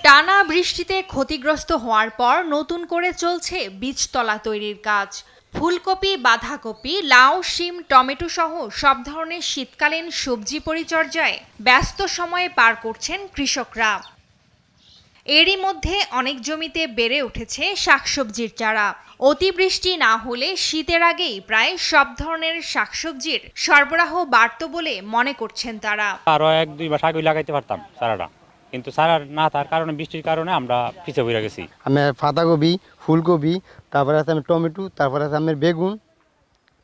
টানা বৃষ্টিতে ক্ষতিগ্রস্ত হওয়ার পর নতুন করে চলছে বীজতলা তৈরির কাজ। ফুলকপি, বাঁধাকপি, লাউ, শিম, টমেটো সহ সব ধরনের শীতকালীন সবজি পরিচর্যায় ব্যস্ত সময়ে পার করছেন কৃষকরা। এরই মধ্যে অনেক জমিতে বেড়ে উঠেছে শাকসবজির চারা। অতিবৃষ্টি না হলে শীতের আগেই প্রায় সব ধরনের শাকসবজির সরবরাহ বাড়ত বলে মনে করছেন তারা। আরো 1-2 মাস আগে লাগাইতে পারতাম চারাটা, কিন্তু চারা না থাকার কারণে, বৃষ্টির কারণে আমরা পিছিয়ে পড়ে গেছি। আমি বাঁধাকপি, ফুলকপি, তারপরে আছে আমি টমেটো, তারপরে আছে আমার বেগুন,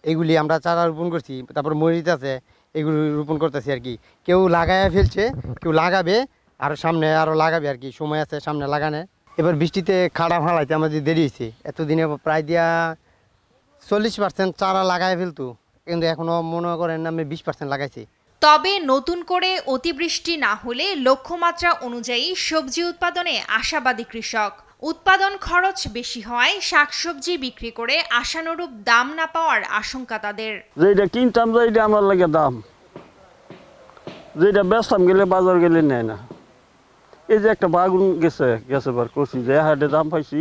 এগুলি আমরা চারা রোপণ করছি। তারপর মরিচ আছে, এগুলি রোপণ করতেছি আর কি। কেউ লাগায় ফেলছে, কেউ লাগাবে, আর সামনে আরও লাগাবে আর কি, সময় আছে সামনে লাগানে। এবার বৃষ্টিতে খাড়া ফালাইতে আমাদের দেরি হয়েছে। এতদিনে প্রায় দিয়া 40% চারা লাগায় ফেলতো, কিন্তু এখনও মনে করেন আমি 20% লাগাইছি। তবে নতুন করে অতিবৃষ্টি না হলে লক্ষ্যমাত্রা অনুযায়ী সবজি উৎপাদনে আশাবাদী কৃষক। উৎপাদন খরচ বেশি হওয়ায় শাকসবজি বিক্রি করে আশানুরূপ দাম না পাওয়ার আশঙ্কা তাদের। যেটা কিনতাম যেটা আমার লাগে দাম, যেটা বেচতাম গেলে বাজার গেলে নেয় না। এই যে একটা বাগুন গেছে বার করছি, যে হাটে দাম পাইছি,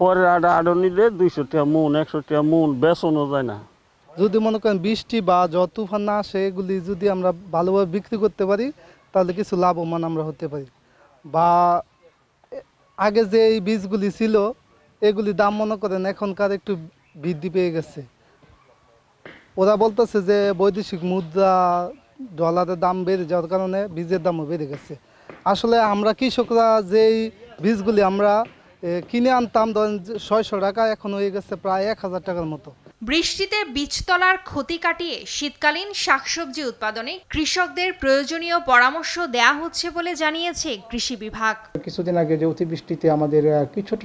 পরের হাটে আড়ো নিলে 200 টাকা মন, 100 টাকা মন, বেচনও যায় না। যদি মনে করেন বৃষ্টি বা ঝড় তুফান না আসে, এগুলি যদি আমরা ভালোভাবে বিক্রি করতে পারি তাহলে কিছু লাভবান আমরা হতে পারি। বা আগে যে এই বীজগুলি ছিল এগুলি দাম মনে করেন এখনকার একটু বৃদ্ধি পেয়ে গেছে। ওরা বলতেছে যে বৈদেশিক মুদ্রা ডলারের দাম বেড়ে যাওয়ার কারণে বীজের দামও বেড়ে গেছে। আসলে আমরা কৃষকরা যেই বীজগুলি আমরা কিনে আনতাম ধরেন 600 টাকা, এখন হয়ে গেছে প্রায় 1000 টাকার মতো। বৃষ্টিতে বীজতলার ক্ষতি কাটিয়ে শীতকালীন শাকসবজি উৎপাদনে কৃষকদের প্রয়োজনীয় পরামর্শ দেয়া হচ্ছে বলে জানিয়েছে কৃষি বিভাগ। কিছুদিন আগে যে অতিবৃষ্টিতে আমাদের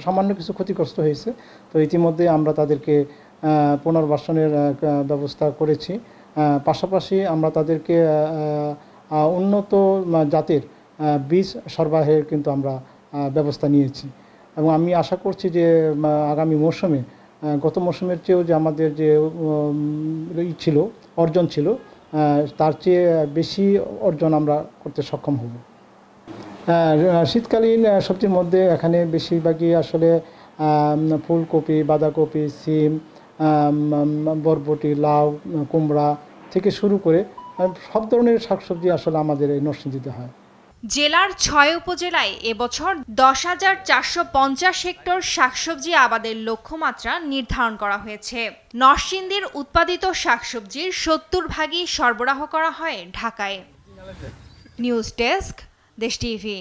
সামান্য কিছু ক্ষতিগ্রস্ত হয়েছে, তো ইতিমধ্যে আমরা তাদেরকে পুনর্বাসনের ব্যবস্থা করেছি। পাশাপাশি আমরা তাদেরকে উন্নত জাতের বীজ সরবরাহের কিন্তু আমরা ব্যবস্থা নিয়েছি, এবং আমি আশা করছি যে আগামী মৌসুমে গত মৌসুমের চেয়েও যে আমাদের যে অর্জন ছিল তার চেয়ে বেশি অর্জন আমরা করতে সক্ষম হব। শীতকালীন সবজির মধ্যে এখানে বেশিরভাগই আসলে ফুলকপি, বাঁধাকপি, সিম, বরবটি, লাউ, কুমড়া থেকে শুরু করে সব ধরনের শাকসবজি আসলে আমাদের এই নরসিংদীতে হয়। জেলার 6 উপজেলায় এবছর 10,450 হেক্টর শাকসবজি আবাদের লক্ষ্যমাত্রা নির্ধারণ করা হয়েছে। নরসিংদীর উৎপাদিত শাকসবজির 70 ভাগই সরবরাহ করা হয় ঢাকায়। নিউজ ডেস্ক, দেশ টিভি।